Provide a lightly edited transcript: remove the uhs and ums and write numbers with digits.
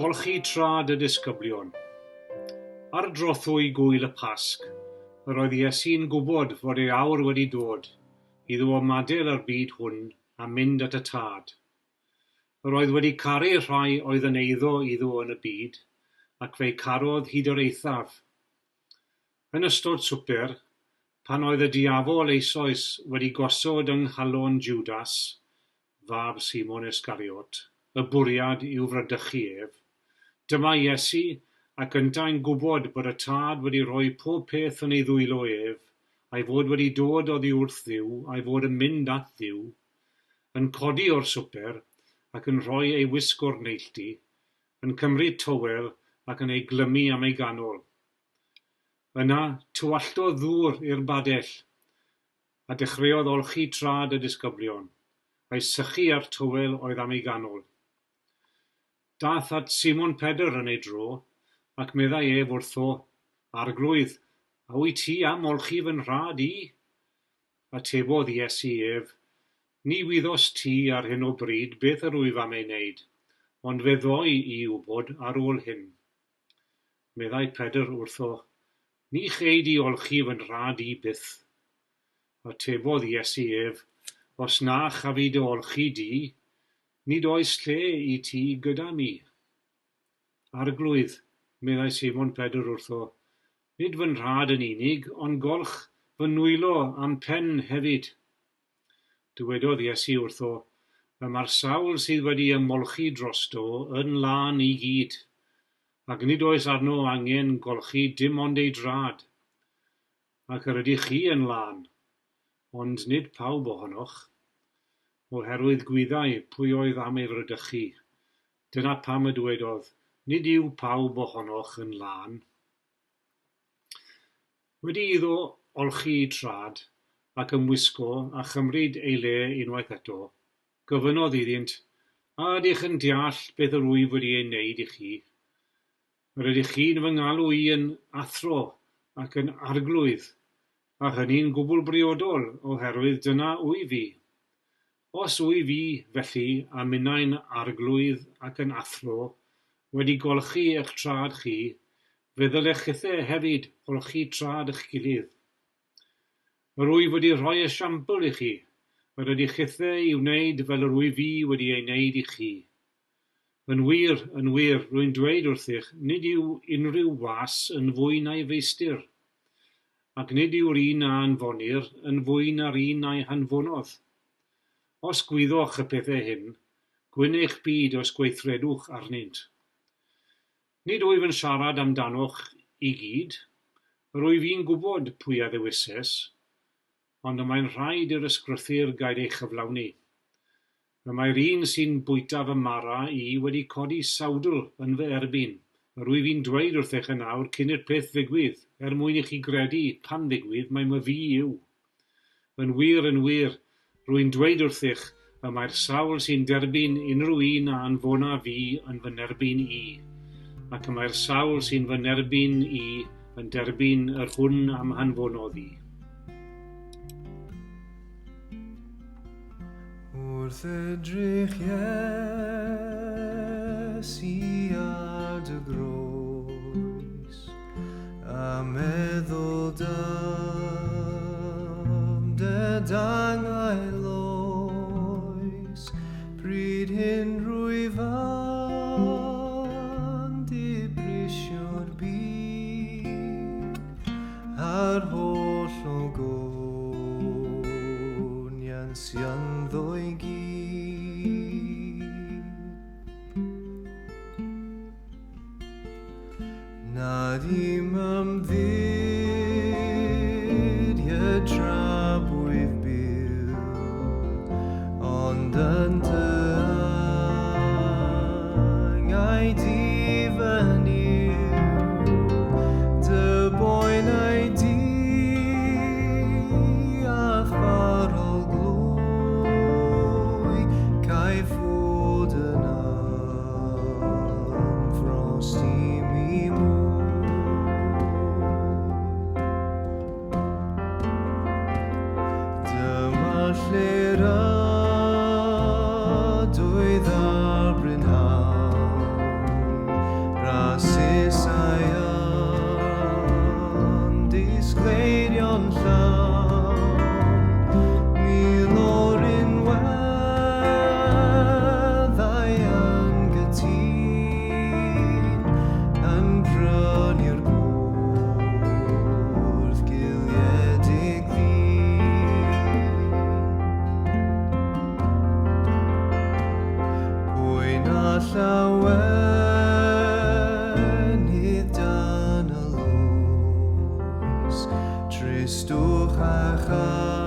Golchi trad y disgyblion. Ar drothwy gwyl y Pasg, yr oedd Iesu'n gwybod fod ei awr wedi dod, iddo ymadael ar byd hwn a mynd at y tad. Yr oedd wedi caru rhai oedd yn eiddo iddo yn y byd, ac fe'i carodd hyd yr eithaf. Yn ystod swper, pan oedd y diafol eisoes wedi gosod yng nghalon Judas, fab Simon Iscariot, y bwriad i'w fradychu ef, dyma Iesu ac yntau'n gwybod bod y tad wedi rhoi pob peth yn ei ddwylo ef, a'i fod wedi dod oddi wrth Dduw, a'i fod yn mynd at Dduw, yn codi o'r swper ac yn rhoi ei wisg o'r neilltu, yn cymryd tywel ac yn ei glymu am ei ganol. Yna tywalltodd ddŵr i'r badell, a dechreuodd olchi trad y disgyblion, a'i sychu ar tywel oedd am ei ganol. Dath at Simon Pedr yn ei dro, ac meddai ef wrtho, arglwydd, a wyt ti am olchi fy nrad i? Atebodd Iesu ef, ni wyddos ti ar hyn o bryd beth yr wyf am ei wneud, ond fe ddoi i wybod ar ôl hyn. Meddai Pedr wrtho, ni cheid i olchi fy nrad i byth. Atebodd Iesu ef, os na chafi dy olchi di, nid oes lle i ti gyda mi. Arglwydd, meddai Simon Pedr wrtho, nid fy nrad yn unig, ond golch fy nwylo am pen hefyd. Dywedodd Iesu wrtho, mae'r sawl sydd wedi ymolchi drosto yn lan i gyd, ac nid oes arno angen golchi dim ond ei drad. Ac yr ydych chi yn lan, ond nid pawb ohonoch, oherwydd gwyddai pwy oedd am ei fradychu. Dyna pam y dywedodd, nid yw pawb ohonoch yn lan. Wedi iddo olchi ei trad ac ymwisgo a chymryd ei le unwaith eto, gofynodd iddynt, a ydych yn deall beth yr wyf wedi ei wneud i chi? Yr ydych chi'n fy ngalw i yn athro ac yn arglwydd, a hynny'n gwbl briodol oherwydd dyna wyf fi. Os wyf fi, felly, a minnau'n arglwydd ac yn athro, wedi golchi eich trad chi, fe ddylech chithau hefyd olchi trad eich gilydd. Yr wyf wedi rhoi esiampl i chi, yr ydy chithau i wneud fel yr wyf fi wedi ei wneud i chi. Yn wir, rwy'n dweud wrthych, nid yw unrhyw was yn fwy na'i feistr, ac nid yw'r un a anfonir yn fwy na'r un a'i hanfonodd. Os gwyddoch y pethau hyn, gwyn eich byd os gweithredwch arnynt. Nid wyf yn siarad amdanoch i gyd, yr wyf fi'n gwybod pwy a ddewises, ond y mae'n rhaid i'r ysgrythyr gael ei chyflawni. Y mae'r un sy'n bwyta fy mara i wedi codi sawdl yn fy erbyn. Yr wyf fi'n dweud wrthych yn awr cyn i'r peth ddigwydd, mwyn i chi gredu pan ddigwydd mae my fi yw. Yn wir, rwy'n dweud wrthych y mae'r sawl sy'n derbyn unrhyw un a anfona fi yn fy nerbyn i, ac y mae'r sawl sy'n fy nerbyn i yn derbyn yr hwn am hanfonodd i. Wrth edrych Iesu ar dy groes, a meddwl dy dangau loes, pryd hyn rwyfan dibrisio'r byd, a'r holl o gonian syanddo i gyd. Na dim ymddiried drabwydd byw, ond yn dy angau difyniw, dy boenau di a farol glwm. gweirion llawn, mil o'r unweddau yn gytun, yn brynu'r bwrdd giliedig ddyn. Pwy na llawenydd dan y lwys, tristwch a chaf.